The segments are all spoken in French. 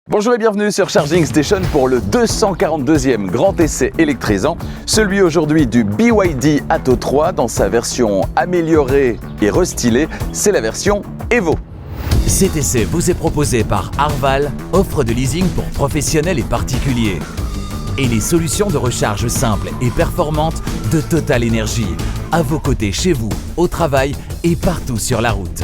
Bonjour et bienvenue sur Charging Station pour le 242e grand essai électrisant, celui aujourd'hui du BYD Atto 3 dans sa version améliorée et restylée, c'est la version Evo. Cet essai vous est proposé par Arval, offre de leasing pour professionnels et particuliers. Et les solutions de recharge simples et performantes de Total Energy, à vos côtés chez vous, au travail et partout sur la route.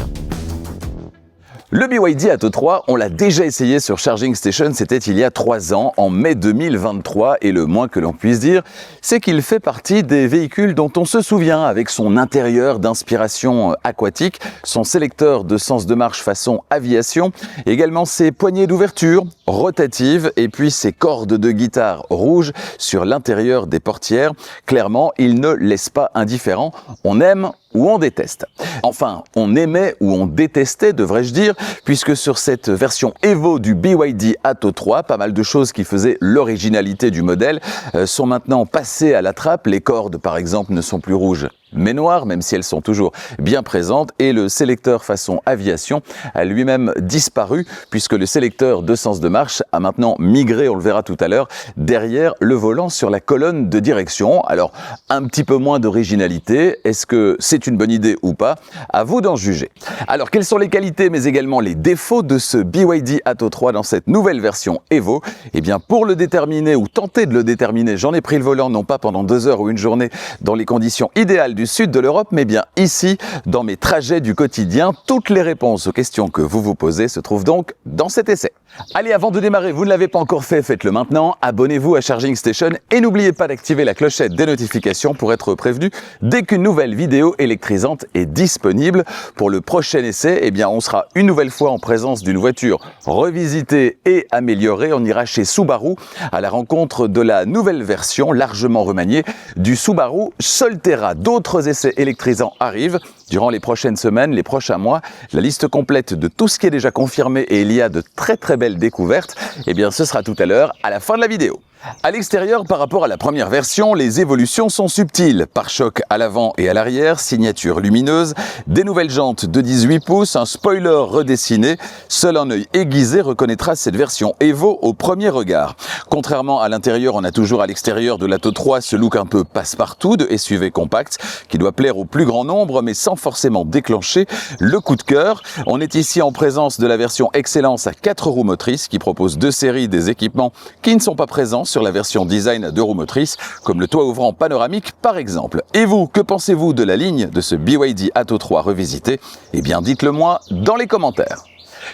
Le BYD Atto 3, on l'a déjà essayé sur Charging Station, c'était il y a 3 ans, en mai 2023, et le moins que l'on puisse dire, c'est qu'il fait partie des véhicules dont on se souvient avec son intérieur d'inspiration aquatique, son sélecteur de sens de marche façon aviation, également ses poignées d'ouverture rotatives et puis ses cordes de guitare rouges sur l'intérieur des portières. Clairement, il ne laisse pas indifférent, on aime ou on déteste. Enfin, on aimait ou on détestait, devrais-je dire, puisque sur cette version Evo du BYD Atto 3, pas mal de choses qui faisaient l'originalité du modèle sont maintenant passées à la trappe. Les cordes, par exemple, ne sont plus rouges mais noires, même si elles sont toujours bien présentes, et le sélecteur façon aviation a lui-même disparu, puisque le sélecteur de sens de marche a maintenant migré, on le verra tout à l'heure, derrière le volant sur la colonne de direction. Alors, un petit peu moins d'originalité, est-ce que c'est une bonne idée ou pas? À vous d'en juger. Alors, quelles sont les qualités, mais également les défauts de ce BYD Atto 3 dans cette nouvelle version Evo? Eh bien, pour le déterminer, ou tenter de le déterminer, j'en ai pris le volant, non pas pendant 2 heures ou une journée, dans les conditions idéales du sud de l'Europe, mais bien ici, dans mes trajets du quotidien. Toutes les réponses aux questions que vous vous posez se trouvent donc dans cet essai. Allez, avant de démarrer, vous ne l'avez pas encore fait, faites-le maintenant. Abonnez-vous à Charging Station et n'oubliez pas d'activer la clochette des notifications pour être prévenu dès qu'une nouvelle vidéo électrisante est disponible. Pour le prochain essai, eh bien, on sera une nouvelle fois en présence d'une voiture revisitée et améliorée. On ira chez Subaru à la rencontre de la nouvelle version largement remaniée du Subaru Solterra. D'autres essais électrisants arrivent durant les prochaines semaines, les prochains mois. La liste complète de tout ce qui est déjà confirmé et il y a de très belles découvertes, eh bien ce sera tout à l'heure à la fin de la vidéo. À l'extérieur, par rapport à la première version, les évolutions sont subtiles. Pare-choc à l'avant et à l'arrière, signature lumineuse, des nouvelles jantes de 18 pouces, un spoiler redessiné. Seul un œil aiguisé reconnaîtra cette version Evo au premier regard. Contrairement à l'intérieur, on a toujours à l'extérieur de l'Atto 3 ce look un peu passe-partout de SUV compact qui doit plaire au plus grand nombre mais sans forcément déclencher le coup de cœur. On est ici en présence de la version Excellence à 4 roues motrices qui propose 2 séries des équipements qui ne sont pas présents sur la version design à 2 roues motrices, comme le toit ouvrant panoramique par exemple. Et vous, que pensez-vous de la ligne de ce BYD Atto 3 revisité? Eh bien dites-le moi dans les commentaires.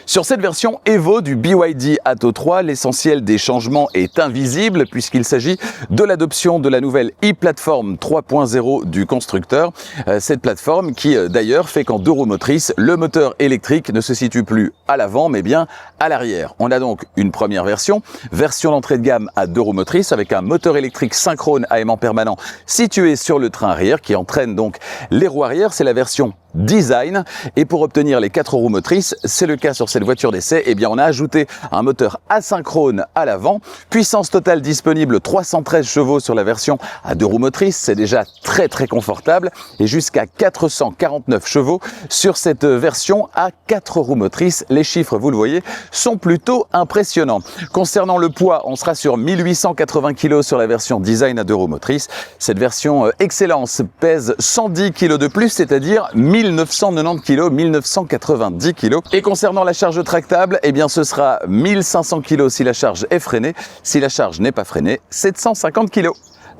Sur cette version Evo du BYD Atto 3, l'essentiel des changements est invisible puisqu'il s'agit de l'adoption de la nouvelle e-Platform 3.0 du constructeur. Cette plateforme qui d'ailleurs fait qu'en 2 roues motrices, le moteur électrique ne se situe plus à l'avant mais bien à l'arrière. On a donc une première version d'entrée de gamme à 2 roues motrices avec un moteur électrique synchrone à aimant permanent situé sur le train arrière qui entraîne donc les roues arrière. C'est la version design, et pour obtenir les 4 roues motrices, c'est le cas sur cette voiture d'essai, eh bien on a ajouté un moteur asynchrone à l'avant, puissance totale disponible 313 chevaux sur la version à 2 roues motrices, c'est déjà très confortable, et jusqu'à 449 chevaux sur cette version à 4 roues motrices. Les chiffres, vous le voyez, sont plutôt impressionnants. Concernant le poids, on sera sur 1880 kg sur la version design à 2 roues motrices. Cette version Excellence pèse 110 kg de plus, c'est-à-dire 1990 kg, 1990 kg. Et concernant la charge tractable, eh bien ce sera 1500 kg si la charge est freinée. Si la charge n'est pas freinée, 750 kg.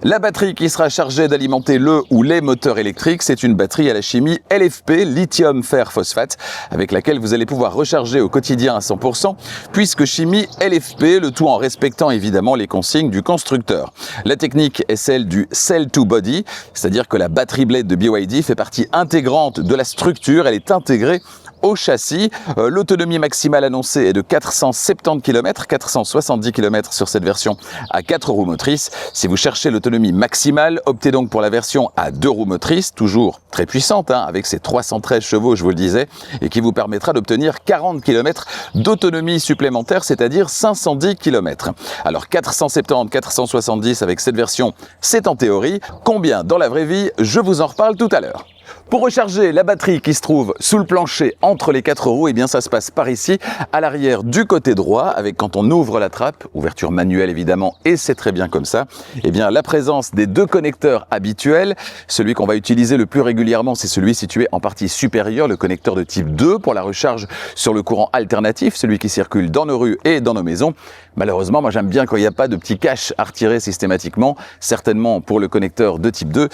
La batterie qui sera chargée d'alimenter le ou les moteurs électriques, c'est une batterie à la chimie LFP, lithium fer phosphate, avec laquelle vous allez pouvoir recharger au quotidien à 100%, puisque chimie LFP, le tout en respectant évidemment les consignes du constructeur. La technique est celle du Cell to Body, c'est-à-dire que la batterie blade de BYD fait partie intégrante de la structure, elle est intégrée au châssis. L'autonomie maximale annoncée est de 470 km, 470 km sur cette version à 4 roues motrices. Si vous cherchez l'autonomie maximale, optez donc pour la version à 2 roues motrices, toujours très puissante, avec ses 313 chevaux, je vous le disais, et qui vous permettra d'obtenir 40 km d'autonomie supplémentaire, c'est-à-dire 510 km. Alors 470, 470 avec cette version, c'est en théorie. Combien dans la vraie vie? Je vous en reparle tout à l'heure. Pour recharger la batterie qui se trouve sous le plancher entre les 4 roues, eh bien ça se passe par ici, à l'arrière du côté droit, avec quand on ouvre la trappe, ouverture manuelle évidemment, et c'est très bien comme ça, eh bien la présence des 2 connecteurs habituels. Celui qu'on va utiliser le plus régulièrement, c'est celui situé en partie supérieure, le connecteur de type 2 pour la recharge sur le courant alternatif, celui qui circule dans nos rues et dans nos maisons. Malheureusement, moi j'aime bien quand il n'y a pas de petit cache à retirer systématiquement, certainement pour le connecteur de type 2.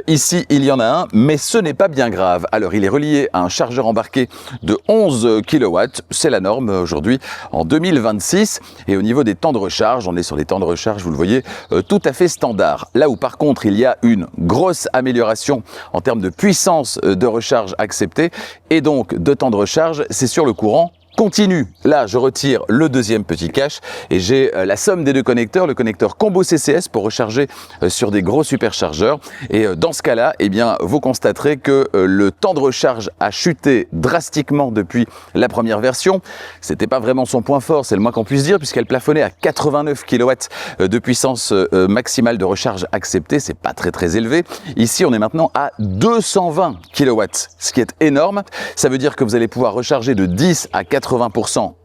Ici, il y en a un, mais ce n'est pas bien grave. Alors, il est relié à un chargeur embarqué de 11 kW, c'est la norme aujourd'hui en 2026. Et au niveau des temps de recharge, on est sur des temps de recharge, vous le voyez, tout à fait standard. Là où par contre, il y a une grosse amélioration en termes de puissance de recharge acceptée et donc de temps de recharge, c'est sur le courant continue. Là, je retire le deuxième petit cache et j'ai la somme des 2 connecteurs, le connecteur combo CCS pour recharger sur des gros superchargeurs. Et dans ce cas-là, eh bien, vous constaterez que le temps de recharge a chuté drastiquement depuis la première version. C'était pas vraiment son point fort, c'est le moins qu'on puisse dire, puisqu'elle plafonnait à 89 kW de puissance maximale de recharge acceptée. C'est pas très élevé. Ici, on est maintenant à 220 kW, ce qui est énorme. Ça veut dire que vous allez pouvoir recharger de 10 à 80%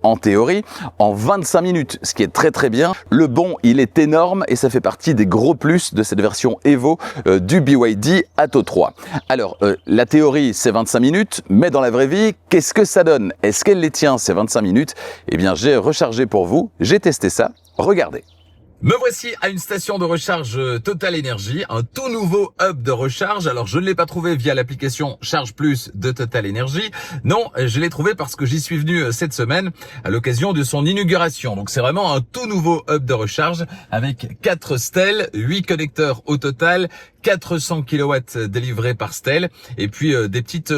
en théorie en 25 minutes, ce qui est très bien. Le bon, il est énorme et ça fait partie des gros plus de cette version Evo du BYD Atto 3. Alors, la théorie, c'est 25 minutes, mais dans la vraie vie, qu'est-ce que ça donne? Est-ce qu'elle les tient, ces 25 minutes? Eh bien, j'ai rechargé pour vous, j'ai testé ça, regardez. Me voici à une station de recharge Total Energy, un tout nouveau hub de recharge. Alors, je ne l'ai pas trouvé via l'application Charge Plus de Total Energy. Non, je l'ai trouvé parce que j'y suis venu cette semaine à l'occasion de son inauguration. Donc, c'est vraiment un tout nouveau hub de recharge avec 4 stèles, 8 connecteurs au total, 400 kW délivrés par stèle et puis des petites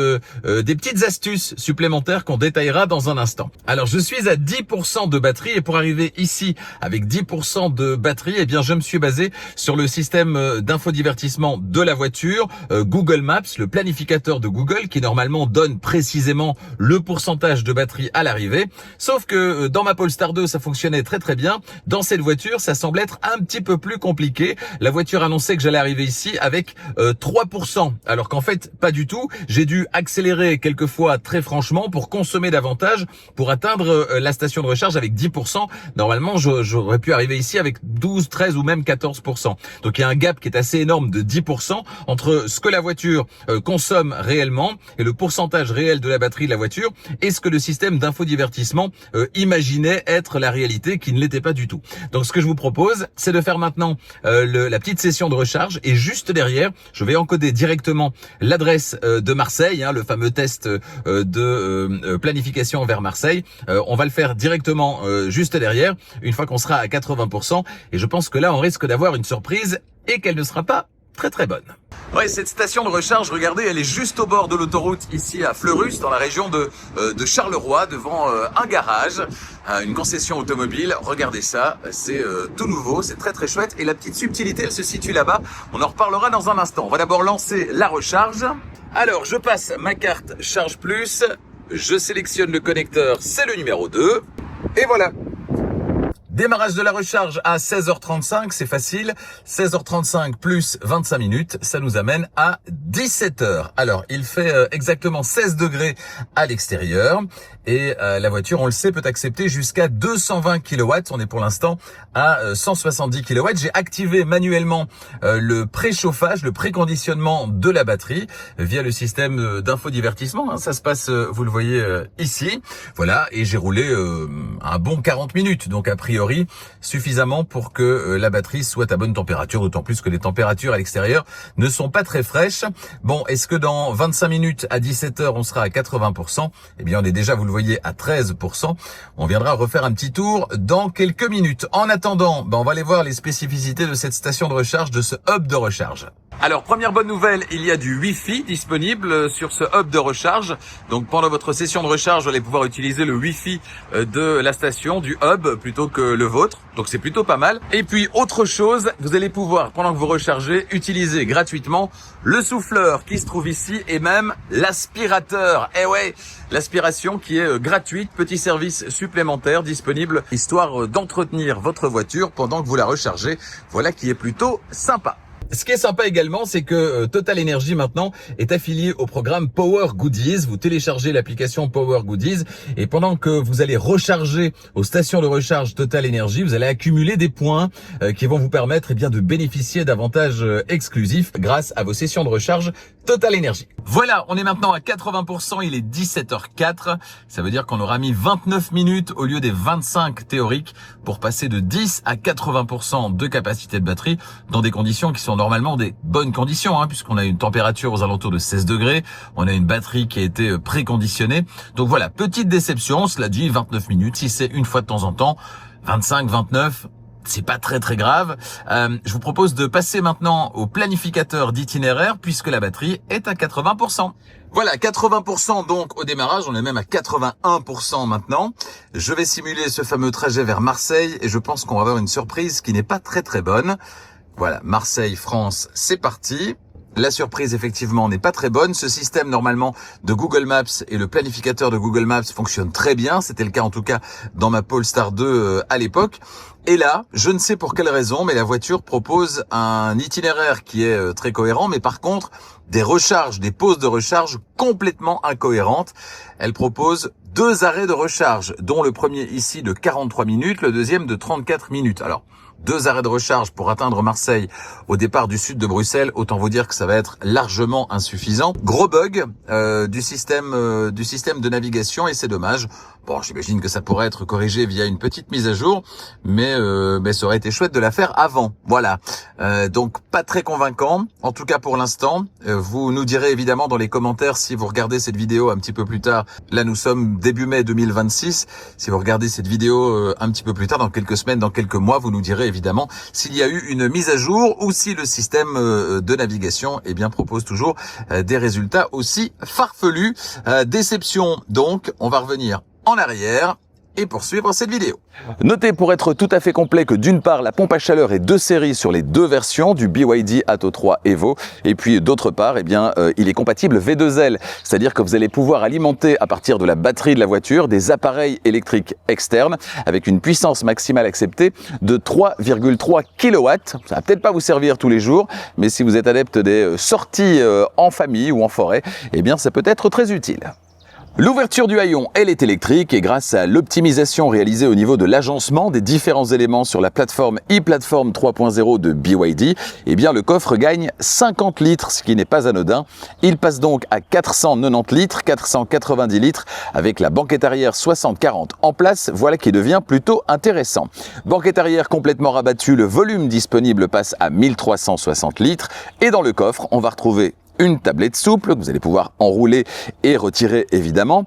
astuces supplémentaires qu'on détaillera dans un instant. Alors, je suis à 10% de batterie et pour arriver ici avec 10% de batterie, eh bien, je me suis basé sur le système d'infodivertissement de la voiture, Google Maps, le planificateur de Google qui normalement donne précisément le pourcentage de batterie à l'arrivée. Sauf que dans ma Polestar 2, ça fonctionnait très bien. Dans cette voiture, ça semble être un petit peu plus compliqué. La voiture annonçait que j'allais arriver ici avec 3%, alors qu'en fait, pas du tout. J'ai dû accélérer quelquefois très franchement pour consommer davantage, pour atteindre la station de recharge avec 10%. Normalement, j'aurais pu arriver ici avec 12, 13 ou même 14%. Donc il y a un gap qui est assez énorme de 10% entre ce que la voiture consomme réellement et le pourcentage réel de la batterie de la voiture et ce que le système d'infodivertissement imaginait être la réalité qui ne l'était pas du tout. Donc ce que je vous propose, c'est de faire maintenant la petite session de recharge et juste derrière, je vais encoder directement l'adresse de Marseille, le fameux test de planification vers Marseille. On va le faire directement juste derrière, une fois qu'on sera à 80%. Et je pense que là, on risque d'avoir une surprise et qu'elle ne sera pas très bonne. Ouais, cette station de recharge, regardez, elle est juste au bord de l'autoroute ici à Fleurus, dans la région de Charleroi, devant un garage, une concession automobile. Regardez ça, c'est tout nouveau, c'est très chouette. Et la petite subtilité, elle se situe là-bas. On en reparlera dans un instant. On va d'abord lancer la recharge. Alors, je passe ma carte Charge Plus, je sélectionne le connecteur, c'est le numéro 2, et voilà. Démarrage de la recharge à 16h35, c'est facile. 16h35 plus 25 minutes, ça nous amène à 17h. Alors, il fait exactement 16 degrés à l'extérieur. Et la voiture, on le sait, peut accepter jusqu'à 220 kW. On est pour l'instant à 170 kW. J'ai activé manuellement le préchauffage, le préconditionnement de la batterie via le système d'infodivertissement. Ça se passe, vous le voyez ici. Voilà, et j'ai roulé un bon 40 minutes. Donc, a priori, suffisamment pour que la batterie soit à bonne température, d'autant plus que les températures à l'extérieur ne sont pas très fraîches. Bon, est-ce que dans 25 minutes à 17h, on sera à 80%? Eh bien, on est déjà, vous le voyez, à 13%. On viendra refaire un petit tour dans quelques minutes. En attendant, on va aller voir les spécificités de cette station de recharge, de ce hub de recharge. Alors, première bonne nouvelle, il y a du Wi-Fi disponible sur ce hub de recharge. Donc, pendant votre session de recharge, vous allez pouvoir utiliser le Wi-Fi de la station, du hub, plutôt que le vôtre. Donc, c'est plutôt pas mal. Et puis, autre chose, vous allez pouvoir, pendant que vous rechargez, utiliser gratuitement le souffleur qui se trouve ici et même l'aspirateur. Eh ouais, l'aspiration qui est gratuite, petit service supplémentaire disponible, histoire d'entretenir votre voiture pendant que vous la rechargez. Voilà qui est plutôt sympa. Ce qui est sympa également, c'est que Total Energy maintenant est affilié au programme Power Goodies. Vous téléchargez l'application Power Goodies et pendant que vous allez recharger aux stations de recharge Total Energy, vous allez accumuler des points qui vont vous permettre de bénéficier d'avantages exclusifs grâce à vos sessions de recharge Total Energy. Voilà, on est maintenant à 80%, il est 17h04. Ça veut dire qu'on aura mis 29 minutes au lieu des 25 théoriques pour passer de 10 à 80% de capacité de batterie dans des conditions qui sont normalement des bonnes conditions, puisqu'on a une température aux alentours de 16 degrés, on a une batterie qui a été préconditionnée. Donc voilà, petite déception, cela dit, 29 minutes, si c'est une fois de temps en temps, 25, 29... c'est pas très grave. Je vous propose de passer maintenant au planificateur d'itinéraire puisque la batterie est à 80%. Voilà, 80% donc au démarrage, on est même à 81% maintenant. Je vais simuler ce fameux trajet vers Marseille et je pense qu'on va avoir une surprise qui n'est pas très bonne. Voilà, Marseille, France, c'est parti. La surprise, effectivement, n'est pas très bonne. Ce système, normalement, de Google Maps et le planificateur de Google Maps fonctionne très bien. C'était le cas, en tout cas, dans ma Polestar 2 à l'époque. Et là, je ne sais pour quelle raison, mais la voiture propose un itinéraire qui est très cohérent, mais par contre, des recharges, des pauses de recharge complètement incohérentes. Elle propose 2 arrêts de recharge, dont le premier ici de 43 minutes, le deuxième de 34 minutes. Alors, 2 arrêts de recharge pour atteindre Marseille au départ du sud de Bruxelles, autant vous dire que ça va être largement insuffisant. Gros bug du système de navigation et c'est dommage. Bon, j'imagine que ça pourrait être corrigé via une petite mise à jour, mais ça aurait été chouette de la faire avant. Voilà. Donc pas très convaincant, en tout cas pour l'instant. Vous nous direz évidemment dans les commentaires si vous regardez cette vidéo un petit peu plus tard. Là, nous sommes début mai 2026. Si vous regardez cette vidéo un petit peu plus tard, dans quelques semaines, dans quelques mois, vous nous direz évidemment s'il y a eu une mise à jour ou si le système de navigation propose toujours des résultats aussi farfelus. Déception donc, on va revenir en arrière et poursuivre cette vidéo. Notez pour être tout à fait complet que d'une part la pompe à chaleur est de série sur les 2 versions du BYD Atto 3 Evo et puis d'autre part il est compatible V2L, c'est-à-dire que vous allez pouvoir alimenter à partir de la batterie de la voiture des appareils électriques externes avec une puissance maximale acceptée de 3,3 kW. Ça va peut-être pas vous servir tous les jours, mais si vous êtes adepte des sorties en famille ou en forêt, ça peut être très utile. L'ouverture du haillon, elle est électrique et grâce à l'optimisation réalisée au niveau de l'agencement des différents éléments sur la plateforme e-Platform 3.0 de BYD, le coffre gagne 50 litres, ce qui n'est pas anodin. Il passe donc à 490 litres, 490 litres avec la banquette arrière 60-40 en place, voilà qui devient plutôt intéressant. Banquette arrière complètement rabattue, le volume disponible passe à 1360 litres et dans le coffre, on va retrouver une tablette souple que vous allez pouvoir enrouler et retirer évidemment,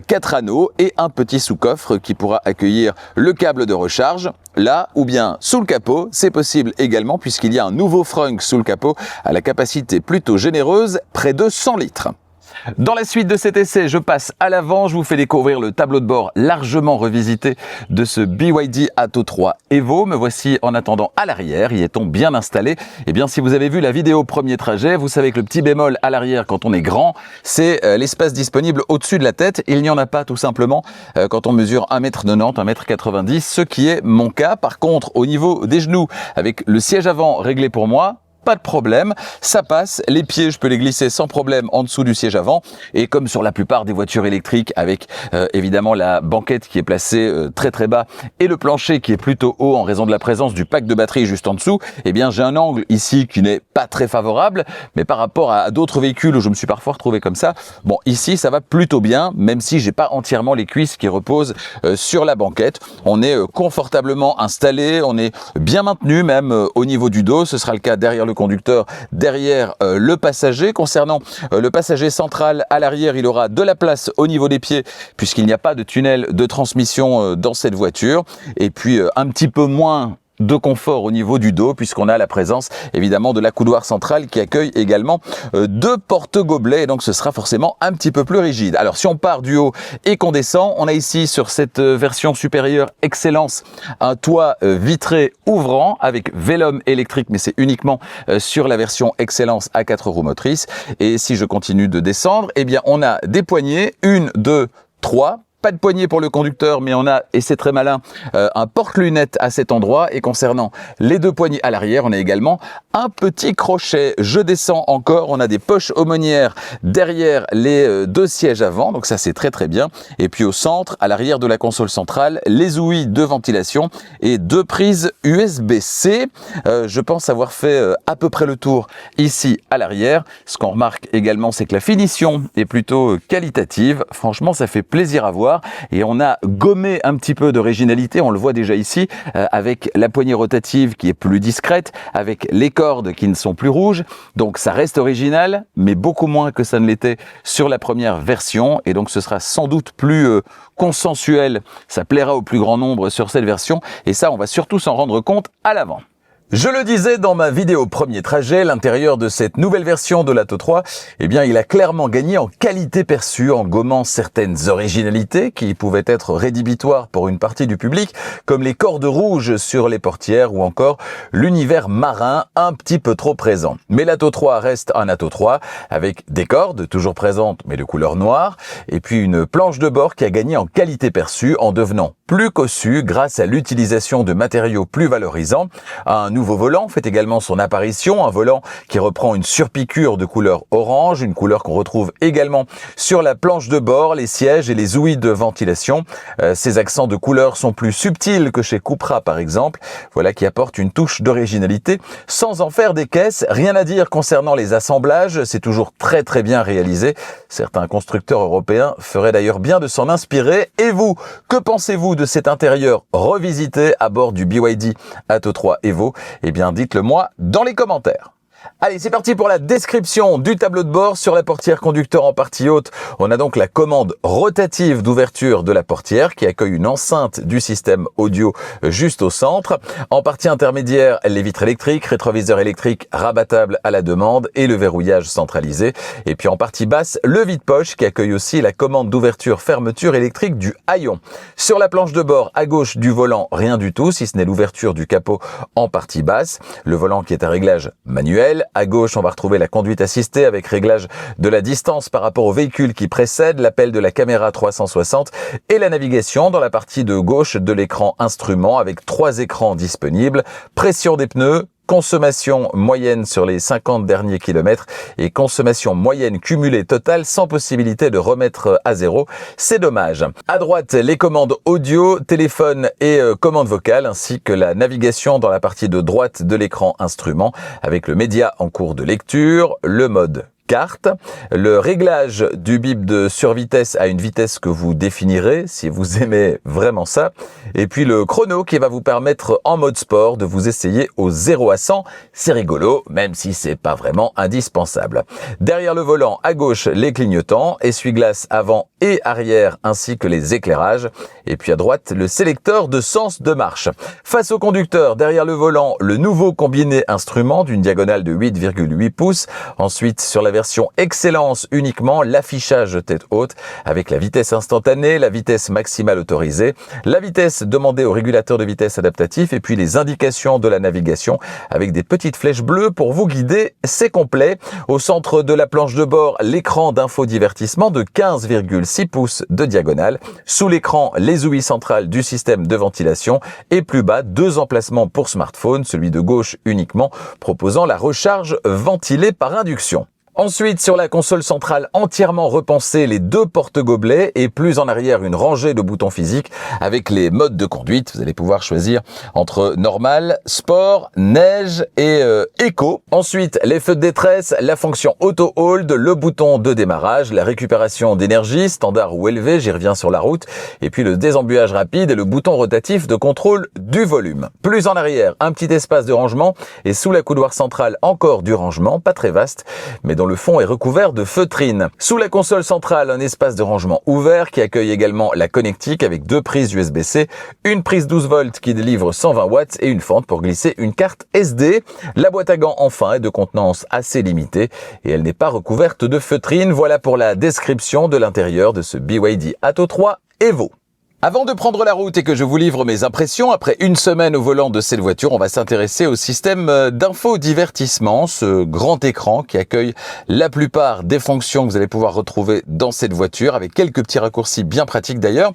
4 anneaux et un petit sous-coffre qui pourra accueillir le câble de recharge. Là ou bien sous le capot, c'est possible également puisqu'il y a un nouveau frunk sous le capot à la capacité plutôt généreuse, près de 100 litres. Dans la suite de cet essai, je passe à l'avant, je vous fais découvrir le tableau de bord largement revisité de ce BYD Atto 3 Evo. Me voici en attendant à l'arrière, y est-on bien installé? Si vous avez vu la vidéo premier trajet, vous savez que le petit bémol à l'arrière quand on est grand, c'est l'espace disponible au-dessus de la tête. Il n'y en a pas tout simplement quand on mesure 1m90, 1m90, ce qui est mon cas. Par contre, au niveau des genoux, avec le siège avant réglé pour moi, pas de problème, ça passe, les pieds je peux les glisser sans problème en dessous du siège avant et comme sur la plupart des voitures électriques avec évidemment la banquette qui est placée très bas et le plancher qui est plutôt haut en raison de la présence du pack de batterie juste en dessous, j'ai un angle ici qui n'est pas très favorable, mais par rapport à d'autres véhicules où je me suis parfois retrouvé comme ça, bon ici ça va plutôt bien, même si j'ai pas entièrement les cuisses qui reposent sur la banquette. On est confortablement installé, on est bien maintenu même au niveau du dos, ce sera le cas derrière le conducteur, derrière le passager. Concernant le passager central à l'arrière, il aura de la place au niveau des pieds puisqu'il n'y a pas de tunnel de transmission dans cette voiture et puis un petit peu moins de confort au niveau du dos puisqu'on a la présence évidemment de la coudoir centrale qui accueille également 2 porte-gobelets et donc ce sera forcément un petit peu plus rigide. Alors si on part du haut et qu'on descend, on a ici sur cette version supérieure Excellence un toit vitré ouvrant avec Velum électrique, mais c'est uniquement sur la version Excellence à 4 roues motrices. Et si je continue de descendre, on a des poignées, 1, 2, 3 pas de poignée pour le conducteur, mais on a, et c'est très malin, un porte-lunettes à cet endroit. Et concernant les deux poignées à l'arrière, on a également un petit crochet. Je descends encore, on a des poches aumônières derrière les deux sièges avant, donc ça c'est très très bien. Et puis au centre, à l'arrière de la console centrale, les ouïes de ventilation et deux prises USB-C. Je pense avoir fait à peu près le tour ici à l'arrière. Ce qu'on remarque également, c'est que la finition est plutôt qualitative. Franchement, ça fait plaisir à voir. Et on a gommé un petit peu d'originalité, on le voit déjà ici, avec la poignée rotative qui est plus discrète, avec les cordes qui ne sont plus rouges. Donc ça reste original, mais beaucoup moins que ça ne l'était sur la première version. Et donc ce sera sans doute plus consensuel. Ça plaira au plus grand nombre sur cette version. Et ça, on va surtout s'en rendre compte à l'avant. Je le disais dans ma vidéo premier trajet, l'intérieur de cette nouvelle version de l'Atto 3, eh bien, il a clairement gagné en qualité perçue en gommant certaines originalités qui pouvaient être rédhibitoires pour une partie du public, comme les cordes rouges sur les portières ou encore l'univers marin un petit peu trop présent. Mais l'Atto 3 reste un Atto 3 avec des cordes toujours présentes mais de couleur noire et puis une planche de bord qui a gagné en qualité perçue en devenant plus cossue grâce à l'utilisation de matériaux plus valorisants. Un nouveau volant fait également son apparition, un volant qui reprend une surpiqûre de couleur orange, une couleur qu'on retrouve également sur la planche de bord, les sièges et les ouïes de ventilation. Ces accents de couleur sont plus subtils que chez Cupra par exemple, voilà qui apporte une touche d'originalité sans en faire des caisses. Rien à dire concernant les assemblages, c'est toujours très très bien réalisé. Certains constructeurs européens feraient d'ailleurs bien de s'en inspirer. Et vous, que pensez-vous de cet intérieur revisité à bord du BYD Atto 3 Evo? Eh bien, dites-le moi dans les commentaires. Allez, c'est parti pour la description du tableau de bord. Sur la portière conducteur en partie haute, on a donc la commande rotative d'ouverture de la portière qui accueille une enceinte du système audio juste au centre. En partie intermédiaire, les vitres électriques, rétroviseur électrique rabattable à la demande et le verrouillage centralisé. Et puis en partie basse, le vide-poche qui accueille aussi la commande d'ouverture-fermeture électrique du haillon. Sur la planche de bord, à gauche du volant, rien du tout, si ce n'est l'ouverture du capot en partie basse. Le volant qui est à réglage manuel. À gauche, on va retrouver la conduite assistée avec réglage de la distance par rapport au véhicule qui précède, l'appel de la caméra 360 et la navigation dans la partie de gauche de l'écran instrument avec 3 écrans disponibles, pression des pneus, consommation moyenne sur les 50 derniers kilomètres et consommation moyenne cumulée totale sans possibilité de remettre à zéro. C'est dommage. À droite, les commandes audio, téléphone et commandes vocales ainsi que la navigation dans la partie de droite de l'écran instrument avec le média en cours de lecture, le mode carte, le réglage du bip de survitesse à une vitesse que vous définirez si vous aimez vraiment ça, et puis le chrono qui va vous permettre en mode sport de vous essayer au 0 à 100. C'est rigolo, même si c'est pas vraiment indispensable. Derrière le volant, à gauche, les clignotants, essuie-glace avant et arrière ainsi que les éclairages, et puis à droite, le sélecteur de sens de marche. Face au conducteur, derrière le volant, le nouveau combiné instrument d'une diagonale de 8,8 pouces, ensuite sur la version Excellence uniquement, l'affichage tête haute avec la vitesse instantanée, la vitesse maximale autorisée, la vitesse demandée au régulateur de vitesse adaptatif et puis les indications de la navigation avec des petites flèches bleues pour vous guider. C'est complet. Au centre de la planche de bord, l'écran d'infodivertissement de 15,6 pouces de diagonale. Sous l'écran, les ouïes centrales du système de ventilation et plus bas, 2 emplacements pour smartphone, celui de gauche uniquement proposant la recharge ventilée par induction. Ensuite, sur la console centrale entièrement repensée, les 2 porte-gobelets et plus en arrière une rangée de boutons physiques avec les modes de conduite. Vous allez pouvoir choisir entre normal, sport, neige et éco. Ensuite, les feux de détresse, la fonction auto hold, le bouton de démarrage, la récupération d'énergie, standard ou élevé, j'y reviens sur la route, et puis le désembuage rapide et le bouton rotatif de contrôle du volume. Plus en arrière, un petit espace de rangement et sous la coudoir centrale encore du rangement, pas très vaste, mais dont le fond est recouvert de feutrine. Sous la console centrale, un espace de rangement ouvert qui accueille également la connectique avec 2 prises USB-C, une prise 12 volts qui délivre 120 watts et une fente pour glisser une carte SD. La boîte à gants enfin est de contenance assez limitée et elle n'est pas recouverte de feutrine. Voilà pour la description de l'intérieur de ce BYD Atto 3 Evo. Avant de prendre la route et que je vous livre mes impressions, après une semaine au volant de cette voiture, on va s'intéresser au système d'infodivertissement, ce grand écran qui accueille la plupart des fonctions que vous allez pouvoir retrouver dans cette voiture, avec quelques petits raccourcis bien pratiques d'ailleurs.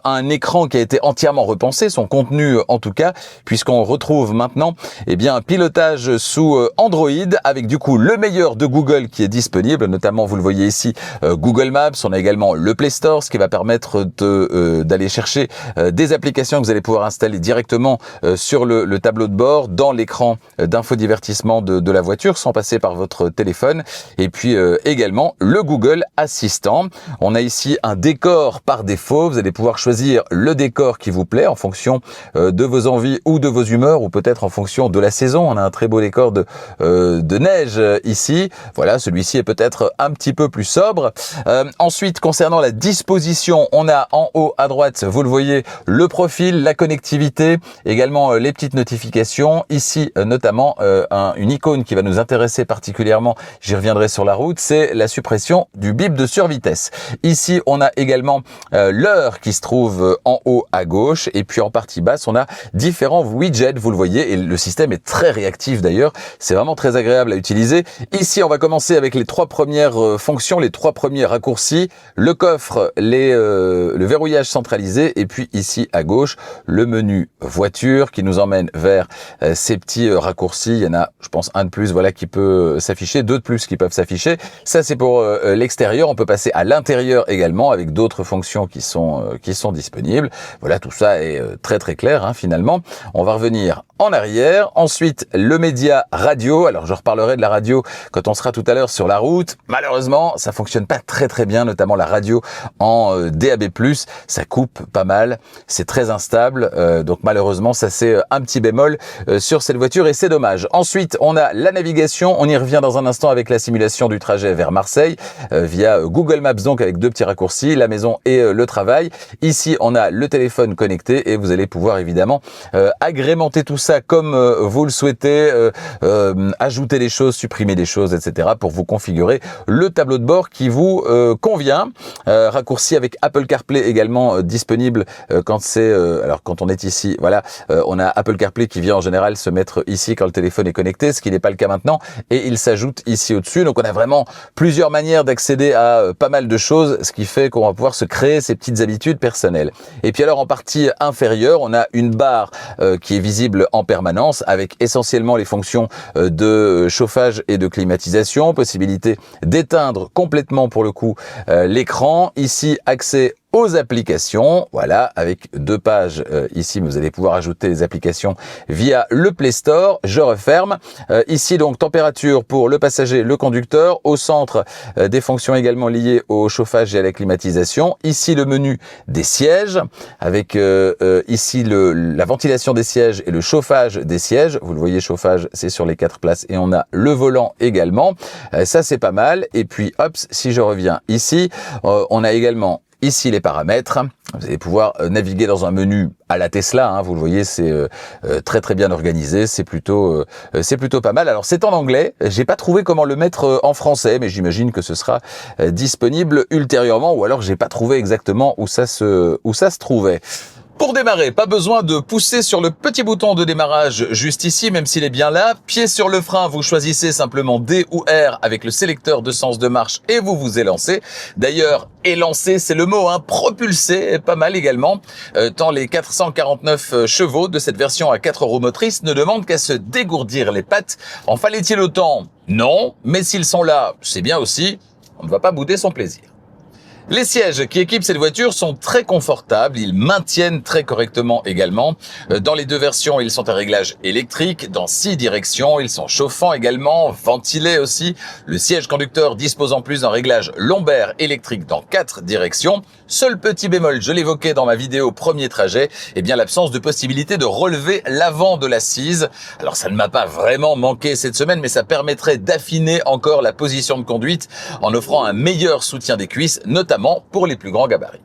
Un écran qui a été entièrement repensé, son contenu en tout cas, puisqu'on retrouve maintenant un pilotage sous Android, avec du coup le meilleur de Google qui est disponible, notamment vous le voyez ici, Google Maps. On a également le Play Store, ce qui va permettre d'aller chercher des applications que vous allez pouvoir installer directement sur le tableau de bord, dans l'écran d'infodivertissement de la voiture, sans passer par votre téléphone. Et puis également le Google Assistant. On a ici un décor par défaut. Vous allez pouvoir choisir le décor qui vous plaît en fonction de vos envies ou de vos humeurs, ou peut-être en fonction de la saison. On a un très beau décor de neige ici. Voilà, celui-ci est peut-être un petit peu plus sobre. Ensuite, concernant la disposition, on a en haut à droite, vous le voyez, le profil, la connectivité, également les petites notifications. Ici, notamment, une icône qui va nous intéresser particulièrement, j'y reviendrai sur la route, c'est la suppression du bip de survitesse. Ici, on a également l'heure qui se trouve en haut à gauche, et puis en partie basse, on a différents widgets, vous le voyez, et le système est très réactif d'ailleurs. C'est vraiment très agréable à utiliser. Ici, on va commencer avec les trois premières fonctions, les trois premiers raccourcis. Le coffre, le verrouillage centralisé, et puis ici à gauche, le menu voiture qui nous emmène vers ces petits raccourcis. Il y en a, je pense, un de plus, voilà, qui peut s'afficher, deux de plus qui peuvent s'afficher. Ça, c'est pour l'extérieur. On peut passer à l'intérieur également avec d'autres fonctions qui sont disponibles. Voilà, tout ça est très très clair, hein, finalement. On va revenir en arrière. Ensuite, le média radio. Alors, je reparlerai de la radio quand on sera tout à l'heure sur la route. Malheureusement, ça fonctionne pas très très bien, notamment la radio en DAB+. Ça coupe pas mal. C'est très instable. Donc, malheureusement, ça c'est un petit bémol sur cette voiture et c'est dommage. Ensuite, on a la navigation. On y revient dans un instant avec la simulation du trajet vers Marseille via Google Maps, donc avec deux petits raccourcis, la maison et le travail. Ici, on a le téléphone connecté et vous allez pouvoir évidemment agrémenter tout ça comme vous le souhaitez, ajouter des choses, supprimer des choses, etc. pour vous configurer le tableau de bord qui vous convient. Raccourci avec Apple CarPlay également disponible quand on est ici. Voilà, on a Apple CarPlay qui vient en général se mettre ici quand le téléphone est connecté, ce qui n'est pas le cas maintenant, et il s'ajoute ici au-dessus. Donc on a vraiment plusieurs manières d'accéder à pas mal de choses, ce qui fait qu'on va pouvoir se créer ces petites habitudes personnelles. Et puis alors en partie inférieure, on a une barre qui est visible en permanence avec essentiellement les fonctions de chauffage et de climatisation, possibilité d'éteindre complètement pour le coup l'écran. Ici, accès aux applications, voilà, avec deux pages ici, mais vous allez pouvoir ajouter les applications via le Play Store. Je referme. Ici donc température pour le passager, le conducteur. Au centre, des fonctions également liées au chauffage et à la climatisation. Ici le menu des sièges, avec ici la ventilation des sièges et le chauffage des sièges. Vous le voyez, chauffage, c'est sur les 4 places et on a le volant également. Ça c'est pas mal. Et puis hop, si je reviens ici, on a également ici les paramètres. Vous allez pouvoir naviguer dans un menu à la Tesla, hein, vous le voyez, c'est très très bien organisé, c'est plutôt pas mal. Alors c'est en anglais, j'ai pas trouvé comment le mettre en français, mais j'imagine que ce sera disponible ultérieurement, ou alors j'ai pas trouvé exactement où ça se trouvait. Pour démarrer, pas besoin de pousser sur le petit bouton de démarrage juste ici, même s'il est bien là. Pied sur le frein, vous choisissez simplement D ou R avec le sélecteur de sens de marche et vous vous élancez. D'ailleurs, élancer, c'est le mot, hein, propulser, pas mal également. Tant les 449 chevaux de cette version à 4 roues motrices ne demandent qu'à se dégourdir les pattes. En fallait-il autant? Non, mais s'ils sont là, c'est bien aussi. On ne va pas bouder son plaisir. Les sièges qui équipent cette voiture sont très confortables, ils maintiennent très correctement également. Dans les deux versions, ils sont à réglage électrique, dans 6 directions, ils sont chauffants également, ventilés aussi. Le siège conducteur dispose en plus d'un réglage lombaire électrique dans 4 directions. Seul petit bémol, je l'évoquais dans ma vidéo premier trajet, eh bien l'absence de possibilité de relever l'avant de l'assise. Alors ça ne m'a pas vraiment manqué cette semaine, mais ça permettrait d'affiner encore la position de conduite en offrant un meilleur soutien des cuisses, notamment pour les plus grands gabarits.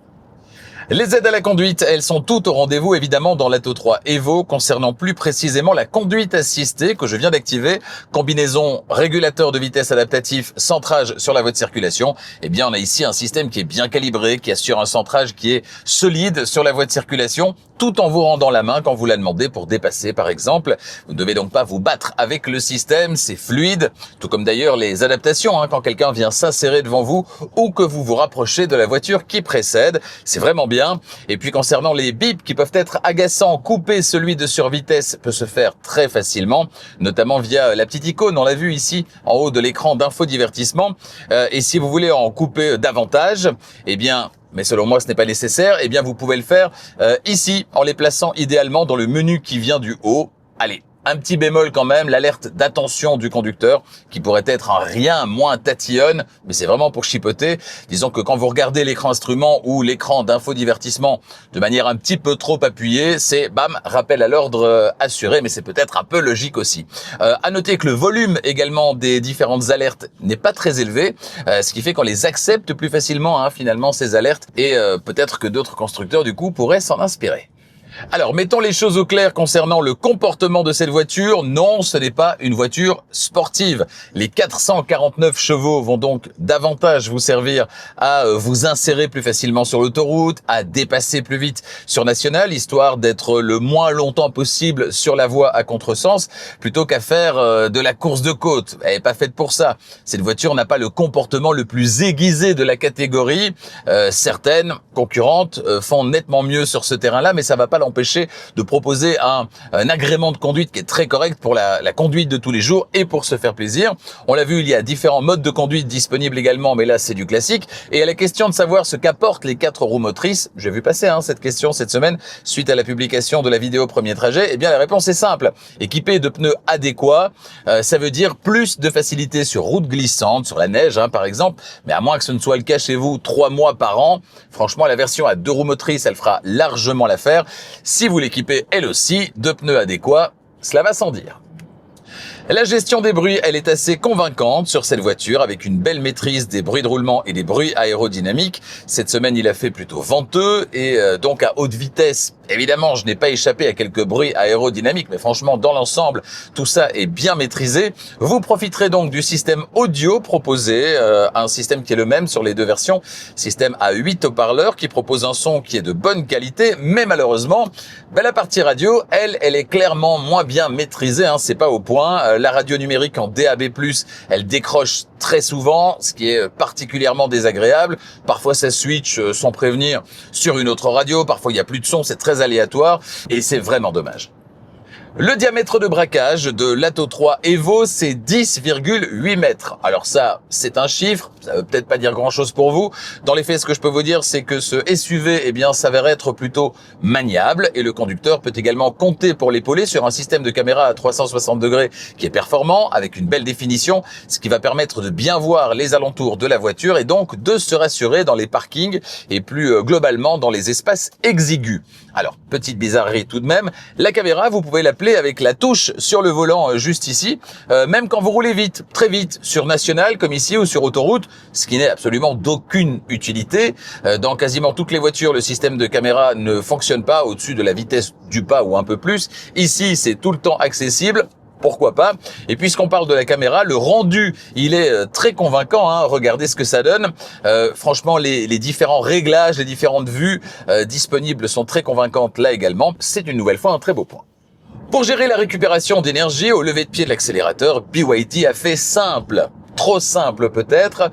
Les aides à la conduite, elles sont toutes au rendez-vous évidemment dans l'Atto 3 Evo concernant plus précisément la conduite assistée que je viens d'activer. Combinaison régulateur de vitesse adaptatif, centrage sur la voie de circulation. Eh bien on a ici un système qui est bien calibré, qui assure un centrage qui est solide sur la voie de circulation tout en vous rendant la main quand vous la demandez pour dépasser par exemple. Vous ne devez donc pas vous battre avec le système, c'est fluide, tout comme d'ailleurs les adaptations quand quelqu'un vient s'insérer devant vous ou que vous vous rapprochez de la voiture qui précède. C'est vraiment bien. Et puis concernant les bips qui peuvent être agaçants, couper celui de survitesse peut se faire très facilement, notamment via la petite icône, on l'a vu ici en haut de l'écran d'infodivertissement. Et si vous voulez en couper davantage, eh bien, mais selon moi ce n'est pas nécessaire, eh bien vous pouvez le faire ici en les plaçant idéalement dans le menu qui vient du haut. Allez. Un petit bémol quand même, l'alerte d'attention du conducteur, qui pourrait être un rien moins tatillonne, mais c'est vraiment pour chipoter. Disons que quand vous regardez l'écran instrument ou l'écran d'infodivertissement de manière un petit peu trop appuyée, c'est bam, rappel à l'ordre assuré, mais c'est peut-être un peu logique aussi. À noter que le volume également des différentes alertes n'est pas très élevé, ce qui fait qu'on les accepte plus facilement finalement ces alertes, et peut-être que d'autres constructeurs du coup pourraient s'en inspirer. Alors, mettons les choses au clair concernant le comportement de cette voiture. Non, ce n'est pas une voiture sportive. Les 449 chevaux vont donc davantage vous servir à vous insérer plus facilement sur l'autoroute, à dépasser plus vite sur National, histoire d'être le moins longtemps possible sur la voie à contresens, plutôt qu'à faire de la course de côte. Elle n'est pas faite pour ça. Cette voiture n'a pas le comportement le plus aiguisé de la catégorie. Certaines concurrentes font nettement mieux sur ce terrain-là, mais ça va pas l'empêcher de proposer un agrément de conduite qui est très correct pour la conduite de tous les jours et pour se faire plaisir. On l'a vu, il y a différents modes de conduite disponibles également, mais là c'est du classique. Et à la question de savoir ce qu'apportent les 4 roues motrices, j'ai vu passer cette question cette semaine suite à la publication de la vidéo premier trajet, eh bien la réponse est simple. Équipé de pneus adéquats, ça veut dire plus de facilité sur route glissante, sur la neige par exemple, mais à moins que ce ne soit le cas chez vous 3 mois par an, franchement la version à 2 roues motrices, elle fera largement l'affaire. Si vous l'équipez elle aussi de pneus adéquats, cela va sans dire. La gestion des bruits, elle est assez convaincante sur cette voiture avec une belle maîtrise des bruits de roulement et des bruits aérodynamiques. Cette semaine, il a fait plutôt venteux et donc à haute vitesse. Évidemment, je n'ai pas échappé à quelques bruits aérodynamiques, mais franchement, dans l'ensemble, tout ça est bien maîtrisé. Vous profiterez donc du système audio proposé, un système qui est le même sur les deux versions, système à 8 haut-parleurs qui propose un son qui est de bonne qualité, mais malheureusement, la partie radio, elle est clairement moins bien maîtrisée, c'est pas au point. La radio numérique en DAB+, elle décroche très souvent, ce qui est particulièrement désagréable. Parfois, ça switch sans prévenir sur une autre radio. Parfois, il n'y a plus de son, c'est très aléatoire et c'est vraiment dommage. Le diamètre de braquage de l'Atto 3 Evo, c'est 10,8 mètres. Alors ça, c'est un chiffre, ça veut peut-être pas dire grand-chose pour vous. Dans les faits, ce que je peux vous dire, c'est que ce SUV, s'avère être plutôt maniable et le conducteur peut également compter pour l'épauler sur un système de caméra à 360 degrés qui est performant, avec une belle définition, ce qui va permettre de bien voir les alentours de la voiture et donc de se rassurer dans les parkings et plus globalement dans les espaces exigus. Alors, petite bizarrerie tout de même, la caméra, vous pouvez l'appeler avec la touche sur le volant juste ici, même quand vous roulez vite, très vite, sur National comme ici ou sur autoroute, ce qui n'est absolument d'aucune utilité. Dans quasiment toutes les voitures, le système de caméra ne fonctionne pas au-dessus de la vitesse du pas ou un peu plus. Ici, c'est tout le temps accessible. Pourquoi pas? Et puisqu'on parle de la caméra, le rendu, il est très convaincant. Regardez ce que ça donne. Franchement, les différents réglages, les différentes vues disponibles sont très convaincantes là également. C'est une nouvelle fois un très beau point. Pour gérer la récupération d'énergie au lever de pied de l'accélérateur, BYD a fait simple. Trop simple peut-être,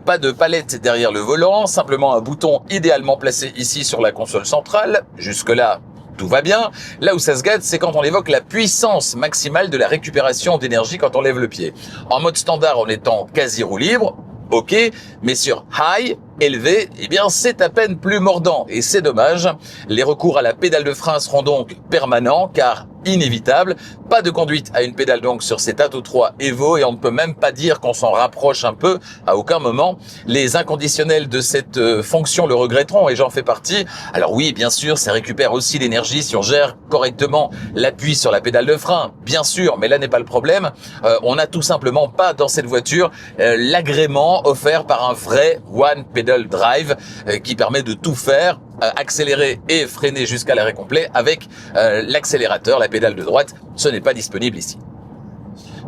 pas de palette derrière le volant, simplement un bouton idéalement placé ici sur la console centrale. Jusque-là, tout va bien. Là où ça se gâte, c'est quand on évoque la puissance maximale de la récupération d'énergie quand on lève le pied. En mode standard, en étant quasi roue libre, ok, mais sur high, élevé, c'est à peine plus mordant et c'est dommage. Les recours à la pédale de frein seront donc permanents car inévitables. Pas de conduite à une pédale donc sur cet Atto 3 Evo et on ne peut même pas dire qu'on s'en rapproche un peu à aucun moment. Les inconditionnels de cette fonction le regretteront et j'en fais partie. Alors oui, bien sûr, ça récupère aussi l'énergie si on gère correctement l'appui sur la pédale de frein, bien sûr, mais là n'est pas le problème. On n'a tout simplement pas dans cette voiture l'agrément offert par un vrai One Pedal Drive qui permet de tout faire accélérer et freiner jusqu'à l'arrêt complet avec l'accélérateur, la pédale de droite. Ce n'est pas disponible ici.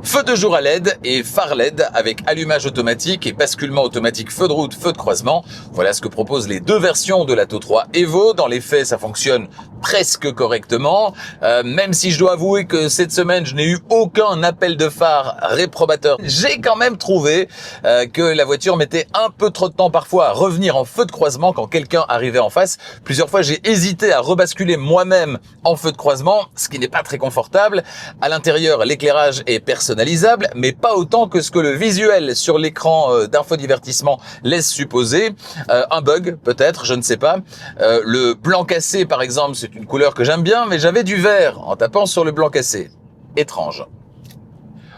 Feu de jour à LED et phare LED avec allumage automatique et basculement automatique feu de route, feu de croisement. Voilà ce que proposent les deux versions de l'Atto 3 Evo. Dans les faits, ça fonctionne presque correctement, même si je dois avouer que cette semaine, je n'ai eu aucun appel de phare réprobateur. J'ai quand même trouvé que la voiture mettait un peu trop de temps parfois à revenir en feu de croisement quand quelqu'un arrivait en face. Plusieurs fois, j'ai hésité à rebasculer moi-même en feu de croisement, ce qui n'est pas très confortable. À l'intérieur, l'éclairage est personnalisable, mais pas autant que ce que le visuel sur l'écran d'infodivertissement laisse supposer. Un bug, peut-être, je ne sais pas. Le blanc cassé, par exemple, c'est une couleur que j'aime bien, mais j'avais du vert en tapant sur le blanc cassé. Étrange.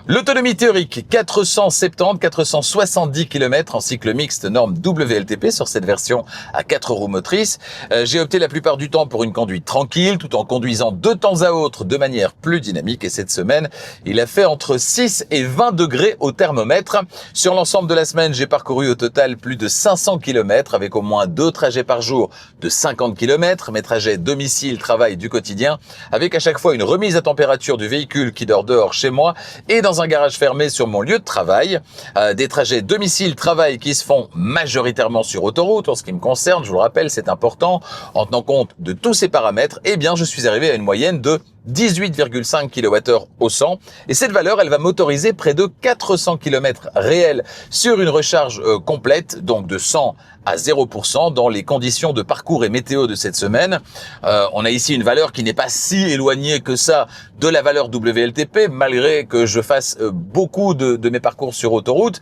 L'autonomie théorique, 470 km en cycle mixte norme WLTP sur cette version à 4 roues motrices. J'ai opté la plupart du temps pour une conduite tranquille, tout en conduisant de temps à autre de manière plus dynamique. Et cette semaine, il a fait entre 6 et 20 degrés au thermomètre. Sur l'ensemble de la semaine, j'ai parcouru au total plus de 500 km avec au moins 2 trajets par jour de 50 km. Mes trajets domicile-travail du quotidien, avec à chaque fois une remise à température du véhicule qui dort dehors chez moi et dans un garage fermé sur mon lieu de travail, des trajets domicile-travail qui se font majoritairement sur autoroute. En ce qui me concerne, je vous le rappelle, c'est important, en tenant compte de tous ces paramètres, eh bien je suis arrivé à une moyenne de 18,5 kWh au 100 et cette valeur elle va m'autoriser près de 400 km réels sur une recharge complète, donc de 100 à 0% dans les conditions de parcours et météo de cette semaine. On a ici une valeur qui n'est pas si éloignée que ça de la valeur WLTP, malgré que je fasse beaucoup de mes parcours sur autoroute.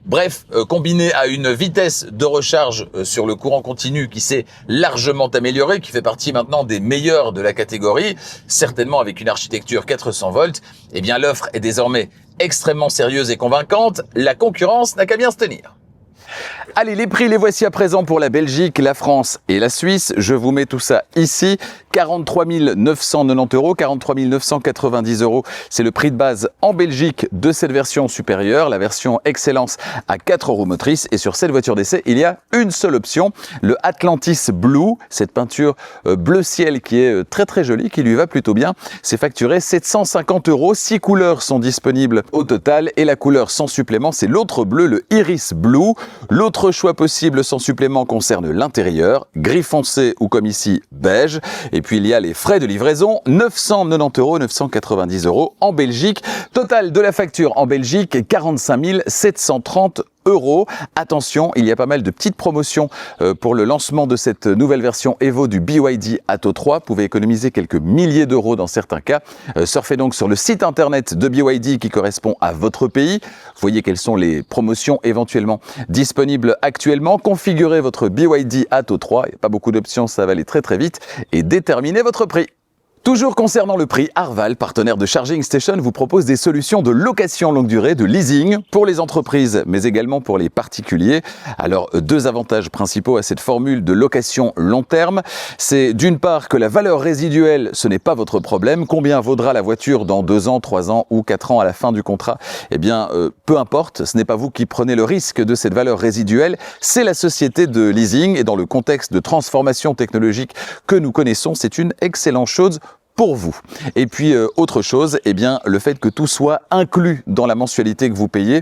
Bref, combiné à une vitesse de recharge sur le courant continu qui s'est largement améliorée, qui fait partie maintenant des meilleures de la catégorie, certainement avec une architecture 400 volts, eh bien l'offre est désormais extrêmement sérieuse et convaincante. La concurrence n'a qu'à bien se tenir. Allez, les prix, les voici à présent pour la Belgique, la France et la Suisse. Je vous mets tout ça ici. 43 990 €, 43 990 €, c'est le prix de base en Belgique de cette version supérieure, la version Excellence à 4 roues motrices. Et sur cette voiture d'essai, il y a une seule option, le Atlantis Blue, cette peinture bleu ciel qui est très très jolie, qui lui va plutôt bien. C'est facturé 750 €. 6 couleurs sont disponibles au total et la couleur sans supplément, c'est l'autre bleu, le Iris Blue. L'autre choix possible sans supplément concerne l'intérieur, gris foncé ou comme ici, beige. Et puis il y a les frais de livraison, 990 €, 990 € en Belgique. Total de la facture en Belgique, 45 730 €. Attention, il y a pas mal de petites promotions pour le lancement de cette nouvelle version Evo du BYD Atto 3. Vous pouvez économiser quelques milliers d'euros dans certains cas. Surfez donc sur le site internet de BYD qui correspond à votre pays. Voyez quelles sont les promotions éventuellement disponibles actuellement. Configurez votre BYD Atto 3. Il n'y a pas beaucoup d'options, ça va aller très très vite. Et déterminez votre prix. Toujours concernant le prix, Arval, partenaire de Charging Station, vous propose des solutions de location longue durée, de leasing pour les entreprises, mais également pour les particuliers. Alors, deux avantages principaux à cette formule de location long terme. C'est d'une part que la valeur résiduelle, ce n'est pas votre problème. Combien vaudra la voiture dans 2 ans, 3 ans ou 4 ans à la fin du contrat? Eh bien, peu importe, ce n'est pas vous qui prenez le risque de cette valeur résiduelle, c'est la société de leasing. Et dans le contexte de transformation technologique que nous connaissons, c'est une excellente chose pour vous. Et puis autre chose, eh bien le fait que tout soit inclus dans la mensualité que vous payez,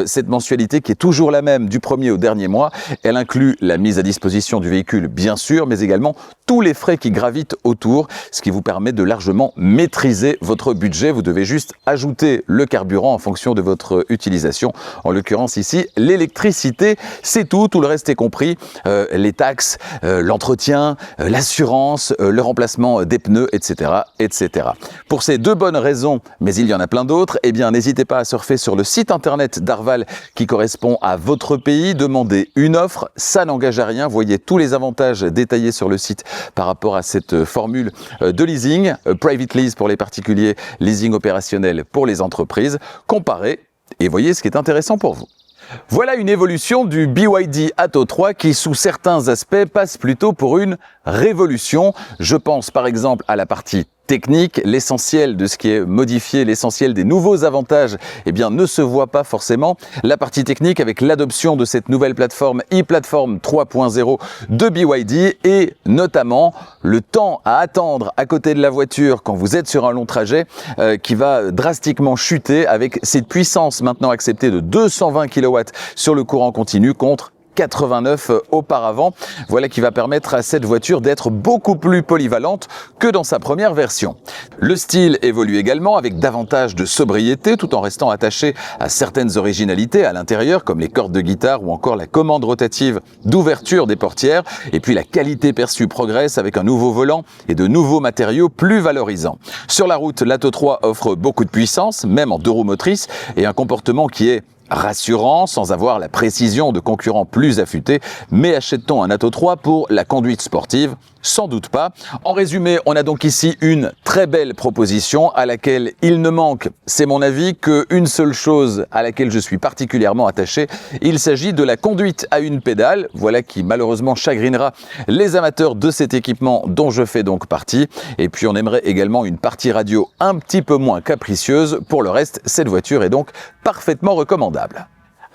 cette mensualité qui est toujours la même du premier au dernier mois, elle inclut la mise à disposition du véhicule bien sûr, mais également tous les frais qui gravitent autour, ce qui vous permet de largement maîtriser votre budget. Vous devez juste ajouter le carburant en fonction de votre utilisation. En l'occurrence ici, l'électricité, c'est tout, tout le reste est compris, les taxes, l'entretien, l'assurance, le remplacement des pneus, etc. etc. Pour ces deux bonnes raisons, mais il y en a plein d'autres, eh bien n'hésitez pas à surfer sur le site internet d'Arval qui correspond à votre pays, demandez une offre, ça n'engage à rien, voyez tous les avantages détaillés sur le site par rapport à cette formule de leasing, private lease pour les particuliers, leasing opérationnel pour les entreprises, comparez et voyez ce qui est intéressant pour vous. Voilà une évolution du BYD Atto 3 qui, sous certains aspects, passe plutôt pour une révolution. Je pense par exemple à la partie technique, l'essentiel de ce qui est modifié, l'essentiel des nouveaux avantages, eh bien, ne se voit pas forcément. La partie technique avec l'adoption de cette nouvelle plateforme e-Platform 3.0 de BYD et notamment le temps à attendre à côté de la voiture quand vous êtes sur un long trajet qui va drastiquement chuter avec cette puissance maintenant acceptée de 220 kW sur le courant continu contre 89 auparavant. Voilà qui va permettre à cette voiture d'être beaucoup plus polyvalente que dans sa première version. Le style évolue également avec davantage de sobriété tout en restant attaché à certaines originalités à l'intérieur comme les cordes de guitare ou encore la commande rotative d'ouverture des portières. Et puis la qualité perçue progresse avec un nouveau volant et de nouveaux matériaux plus valorisants. Sur la route, l'Atto 3 offre beaucoup de puissance, même en deux roues motrices, et un comportement qui est rassurant, sans avoir la précision de concurrents plus affûtés. Mais achète-t-on un Atto 3 pour la conduite sportive? Sans doute pas. En résumé, on a donc ici une très belle proposition à laquelle il ne manque, c'est mon avis, qu'une seule chose à laquelle je suis particulièrement attaché. Il s'agit de la conduite à une pédale, voilà qui malheureusement chagrinera les amateurs de cet équipement dont je fais donc partie. Et puis on aimerait également une partie radio un petit peu moins capricieuse. Pour le reste, cette voiture est donc parfaitement recommandable.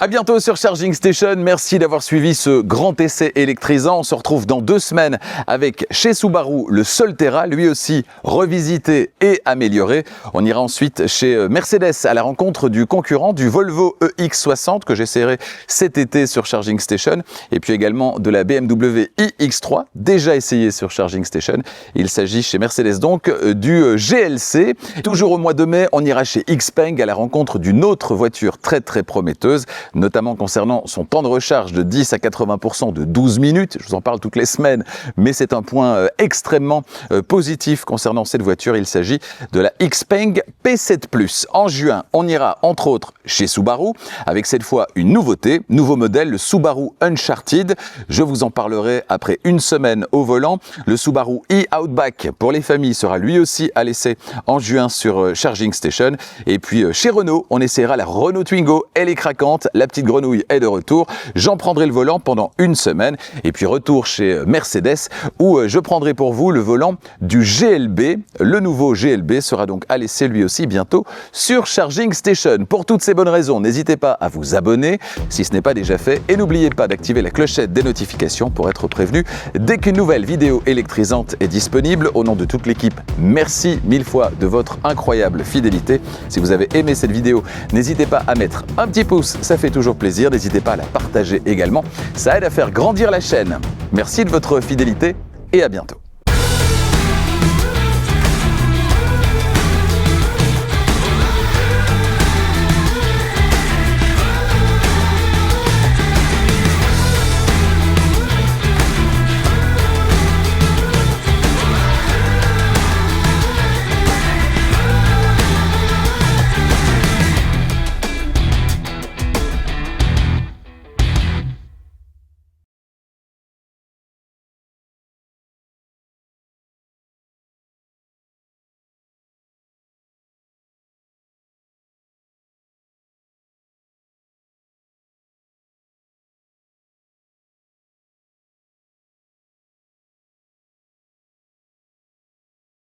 À bientôt sur Charging Station, merci d'avoir suivi ce grand essai électrisant. On se retrouve dans 2 semaines avec chez Subaru le Solterra, lui aussi revisité et amélioré. On ira ensuite chez Mercedes à la rencontre du concurrent du Volvo EX60 que j'essaierai cet été sur Charging Station et puis également de la BMW iX3 déjà essayé sur Charging Station. Il s'agit chez Mercedes donc du GLC. Toujours au mois de mai, on ira chez Xpeng à la rencontre d'une autre voiture très prometteuse, notamment concernant son temps de recharge de 10 à 80% de 12 minutes. Je vous en parle toutes les semaines, mais c'est un point extrêmement positif concernant cette voiture. Il s'agit de la Xpeng P7 Plus. En juin, on ira entre autres chez Subaru, avec cette fois une nouveauté, nouveau modèle, le Subaru Uncharted. Je vous en parlerai après une semaine au volant. Le Subaru e-Outback pour les familles sera lui aussi à l'essai en juin sur Charging Station. Et puis chez Renault, on essaiera la Renault Twingo. Elle est craquante. La petite grenouille est de retour. J'en prendrai le volant pendant une semaine. Et puis retour chez Mercedes où je prendrai pour vous le volant du GLB. Le nouveau GLB sera donc à l'essai lui aussi bientôt sur Charging Station. Pour toutes ces bonnes raisons, n'hésitez pas à vous abonner si ce n'est pas déjà fait. Et n'oubliez pas d'activer la clochette des notifications pour être prévenu dès qu'une nouvelle vidéo électrisante est disponible. Au nom de toute l'équipe, merci 1000 fois de votre incroyable fidélité. Si vous avez aimé cette vidéo, n'hésitez pas à mettre un petit pouce, ça fait toujours plaisir. N'hésitez pas à la partager également, ça aide à faire grandir la chaîne. Merci de votre fidélité et à bientôt.